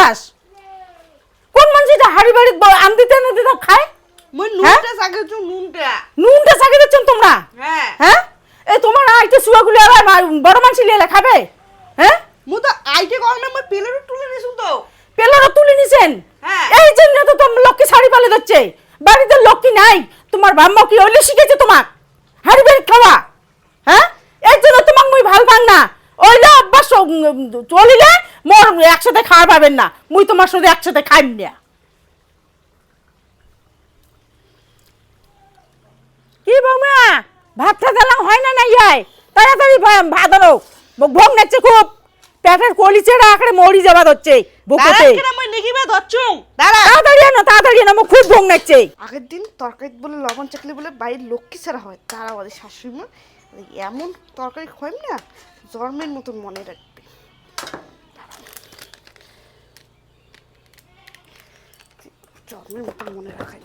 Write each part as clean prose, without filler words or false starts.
খাস? কোন মানুষটা হাড়ি বাড়ি আনদিতে না দিতে খায়? মই নুনটা সাগে চু নুনটা সাগে দিচ্ছেন তোমরা? হ্যাঁ হ্যাঁ এই তোমার আইতে সুয়াগুলি আবার বড় মানুষ লিয়ে খাবে? হ্যাঁ মু তো আইতে কম না মই পেলের তুলে নিছু তো। পেলারা তুলে নিছেন? হ্যাঁ এই জন্য তো তোমার লক্ষ্মী শাড়ি পালে যাচ্ছে। বাড়িতে লক্ষ্মী নাই, তোমার বাম্মা কি ওইলে শিখেছে তোমাক হাড়ি বাড়ি খাওয়া? হ্যাঁ এই জন্য তোমাক মুই ভাল পাং না। ওইলে অভ্যাস চলিলে মোর একসাথে খাওয়া পাবেন না, মুই তোমার সাথে একসাথে খাইম না। কি বৌমা ভাতটা দিলাম হয় না না ইয়াই? তাড়াতাড়ি ভাত আনো, ভোগ নাচছে খুব, পেটের কলিচেরা আঁকড়ে মরি যাবা হচ্ছে বুকেতে। দাঁড়া মই নিকিবে ধরছুং দাঁড়া। তাড়াতাড়ি আনো, মুখ খুব ভোগ নাচছে। আগের দিন তরকারি বলে লবণ চাকলি বলে বাড়ির লক্ষ্মী ছাড়া হয়, তারা আমাদের শাশুড়ি মা এমন তরকারি খাইম না জন্মের মতন মনে রাখবে। জন্মের মতন মনে রাখাই।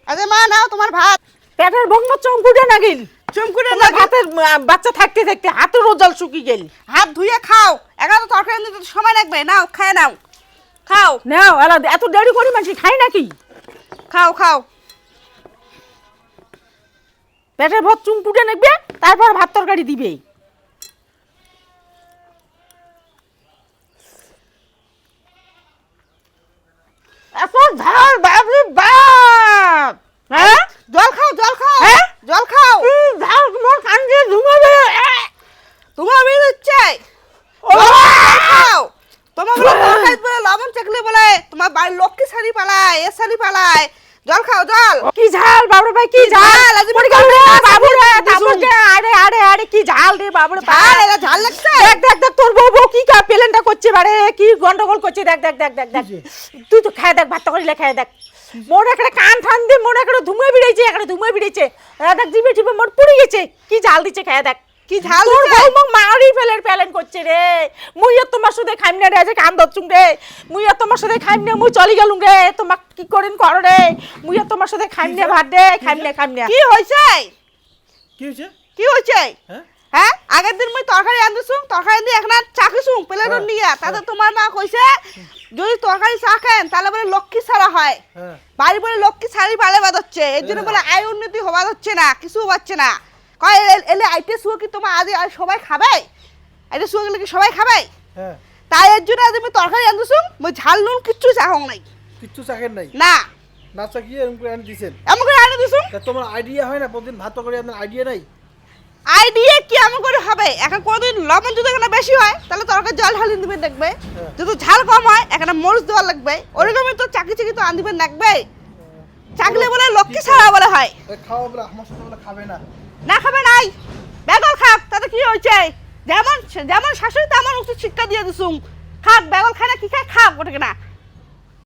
আরে মা নাও তোমার ভাত। পেটের ভোগ না চমকুটে নাগিল? চমকুটে তোমার ভাতের বাচ্চা থাকতে থাকতে হাতের রোজাল শুকিয়ে গেল। হাত ধুয়ে খাও, এগারো তরকারি আনতে সময় লাগবে। নাও খায় নাও, খাও নাও এত দেরি করি মানুষ খাই নাকি? খাও খাও। পেটের ভাত চুমপুটে নেবে, তারপর ভাত তরকারি দিবে। এত ঝাল বাপরে বাপ! হ্যাঁ জল খাও জল খাও। হ্যাঁ? জল খাও। ঝাল তোমার কান দিয়ে ঢুকাবে। তোমার মেয়ে হচ্ছে খাও। তোমার বলে তরকারি বলে লবণ চাকলি বলে তোমার বাড়ির লক্ষ্মী শাড়ি পালায়, এ শাড়ি পালায়। জল খাও জল। কি ঝাল বাবুরে ভাই, কি ঝাল! আজ মরে গেল রে বাবুরে, তারপরে আরে আরে আরে কি ঝাল রে বাবুরে ঝাল, এটা ঝাল লাগছে। দেখ দেখ দেখ তোর বউ কি প্লেনটা করছে বারে, কি গন্ডগোল করছে। দেখ দেখ দেখ দেখ দেখ তুই তো খায় দেখ, ভাত করে খায় দেখ। মোর একটা কান ঠান দিয়ে মোর একটা ধুমে বিড়াইছে, একটা ধুমে বিড়াইছে। দেখ জিভে টিপে মোর পুড়ে গেছে। কি ঝাল দিচ্ছে খায় দেখ। কি ঝাল তোর দিছে? বউ মোক মারি প্লেন করছে রে। মুই আর তোমার সাথে খাইম না রে, আজ কান ধরছুম রে। মুই আর তোমার সাথে খাইম না, মুই চলি গেলুম রে। তোমাক কি করেন করো রে। মুই আর তোমার সাথে খাইম না ভাত দে, খাইম না। কি হইছে? কি হয়েছে? কি হইছে? হ্যাঁ হ্যাঁ আগের দিন মই তরকারি আনতেছুং, তরকারি দিয়ে এখন চাকিছুং প্লেটর নিয়ে। তাতে তোমার মা কইছে যদি তরকারি চাখেন তাহলে বলে লক্ষ্মী ছাড়া হয়, হ্যাঁ বাড়ি বলে লক্ষ্মী ছাড়ি পালে বাদ হচ্ছে, এর জন্য বলে আয় উন্নতি হওয়া হচ্ছে না, কিছু হচ্ছে না। কয় এলে আইতে শুয়ে কি তোমার আজ আর সবাই খাবে? আইতে শুয়ে গেলে কি সবাই খাবে? হ্যাঁ তাই এর জন্য আজ আমি তরকারি আনতেছুং, মই ঝাল নুন কিচ্ছু চাহং নাই। কিচ্ছু চাকেন নাই? না না চাকিয়ে এরকম করে আনি দিয়েছেন? এমন করে আনে দিছুং। তা তোমার আইডিয়া হয় না প্রতিদিন ভাত তরকারি, আপনার আইডিয়া নাই? আইডিয়া কি এমন করে হবে? এখন কোনদিন লবণ যদি এখানে বেশি হয় তাহলে তরকারি জল ঢালি দিবেন দেখবে, যদি ঝাল কম হয় এখানে মরিচ দেওয়া লাগবে। ওরকমই তো চাকি চাকি তো আনদিবেন লাগবে। চাকলে বলে লক্ষ্মী ছাড়া বলে হয়। খাওয়া বলে আমার সাথে বলে খাবে না? না খাবে নাই, বেগল খাক, তাতে কি হয়েছে? যেমন যেমন শাশুড়ি তেমন উচিত শিক্ষা দিয়ে দিছুম। খাক বেগল খায় না কি খায় খাক ওটাকে না।